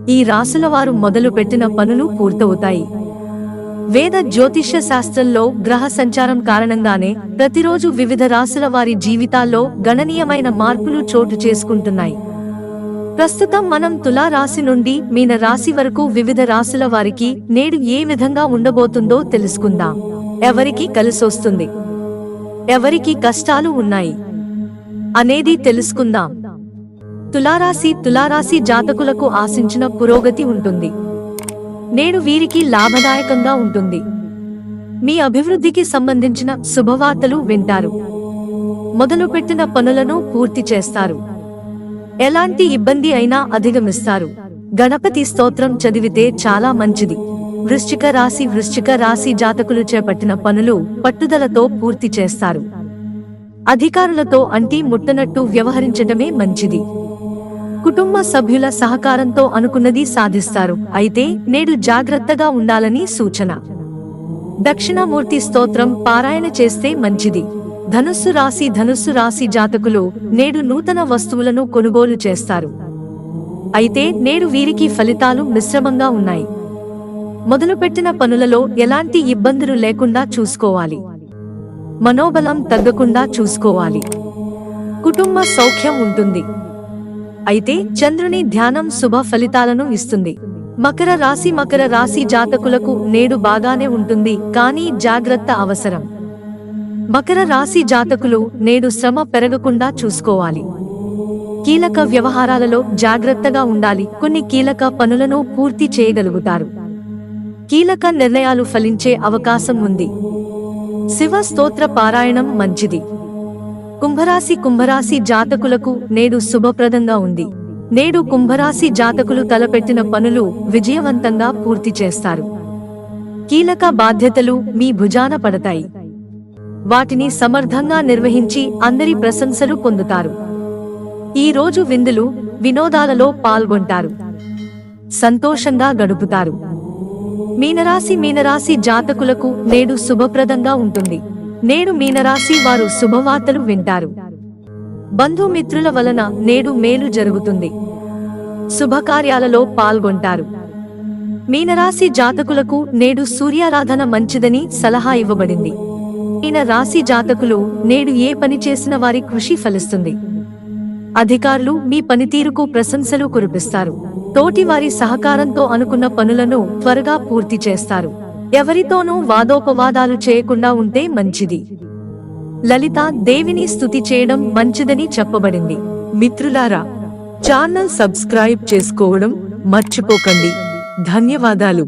ఈ రాసుల వారు మొదలుపెట్టిన పనులు పూర్తవుతాయి. వేద జ్యోతిష్య శాస్త్రంలో గ్రహ సంచారం కారణంగానే ప్రతిరోజు వివిధ రాసుల వారి జీవితాల్లో గణనీయమైన మార్పులు చోటు చేసుకుంటున్నాయి. ప్రస్తుతం మనం తులా రాశి నుండి మీన రాశి వరకు వివిధ రాసుల వారికి నేడు ఏ విధంగా ఉండబోతుందో తెలుసుకుందాం. ఎవరికి కలిసొస్తుంది, ఎవరికి కష్టాలు ఉన్నాయి అనేది తెలుసుకుందాం. తులారాశి జాతకులకు ఆశించిన పురోగతి ఉంటుంది. నేడు వీరికి లాభదాయకంగా ఉంటుంది. మీ అభివృద్ధికి సంబంధించిన శుభవార్తలు వింటారు. మొదలుపెట్టిన పనులను పూర్తి చేస్తారు. ఎలాంటి ఇబ్బంది అయినా అధిగమిస్తారు. గణపతి స్తోత్రం చదివితే చాలా మంచిది. వృశ్చిక రాశి జాతకులు చేపట్టిన పనులు పట్టుదలతో పూర్తి చేస్తారు. అధికారులతో అంటి ముట్టనట్టు వ్యవహరించడమే మంచిది. కుటుంబ సభ్యుల సహకారంతో అనుకున్నది సాధిస్తారు. అయితే నేడు జాగ్రత్తగా ఉండాలని సూచన. దక్షిణామూర్తి స్తోత్రం పారాయణ చేస్తే మంచిది. ధనుస్సు రాశి జాతకులు నేడు నూతన వస్తువులను కొనుగోలు చేస్తారు. అయితే నేడు వీరికి ఫలితాలు మిశ్రమంగా ఉన్నాయి. మొదలుపెట్టిన పనులలో ఎలాంటి ఇబ్బందులు లేకుండా చూసుకోవాలి. మనోబలం తగ్గకుండా చూసుకోవాలి. కుటుంబ సౌఖ్యం ఉంటుంది. అయితే చంద్రుని ధ్యానం శుభ ఫలితాలను ఇస్తుంది. మకర రాశి జాతకులకు నేడు బాగానే ఉంటుంది, కానీ జాగ్రత్త అవసరం. మకర రాశి జాతకులు నేడు శ్రమ పెరగకుండా చూసుకోవాలి. కీలక వ్యవహారాలలో జాగ్రత్తగా ఉండాలి. కొన్ని కీలక పనులను పూర్తి చేయగలుగుతారు. కీలక నిర్ణయాలు ఫలించే అవకాశం ఉంది. శివ స్తోత్ర పారాయణం మంచిది. కుంభరాశి జాతకులకు నేడు శుభప్రదంగా ఉంది. నేడు కుంభరాశి జాతకులు తలపెట్టిన పనులు విజయవంతంగా పూర్తి చేస్తారు. కీలక బాధ్యతలు మీ భుజాన పడతాయి. వాటిని సమర్థంగా నిర్వహించి అందరి ప్రశంసలు పొందుతారు. ఈ రోజు విందులు, వినోదాలలో పాల్గొంటారు. సంతోషంగా గడుపుతారు. మీనరాశి జాతకులకు నేడు శుభప్రదంగా ఉంటుంది. నేడు మీనరాశి వారు శుభవార్తలు వింటారు. బంధుమిత్రుల వలన నేడు మేలు జరుగుతుంది. శుభకార్యాలలో పాల్గొంటారు. మీనరాశి జాతకులకు నేడు సూర్యారాధన మంచిదని సలహా ఇవ్వబడింది. మీనరాశి జాతకులు నేడు ఏ పని చేసిన వారి కృషి ఫలిస్తుంది. అధికారులు మీ పనితీరుకు ప్రశంసలు కురిపిస్తారు. తోటివారి సహకారంతో అనుకున్న పనులను త్వరగా పూర్తి చేస్తారు. ఎవరితోనూ వాదోపవాదాలు చేయకుండా ఉంటే మంచిది. లలితా దేవిని స్తుతి చేయడం మంచిదని చెప్పబడింది. మిత్రులారా, ఛానల్ సబ్స్క్రైబ్ చేసుకోవడం మర్చిపోకండి. ధన్యవాదాలు.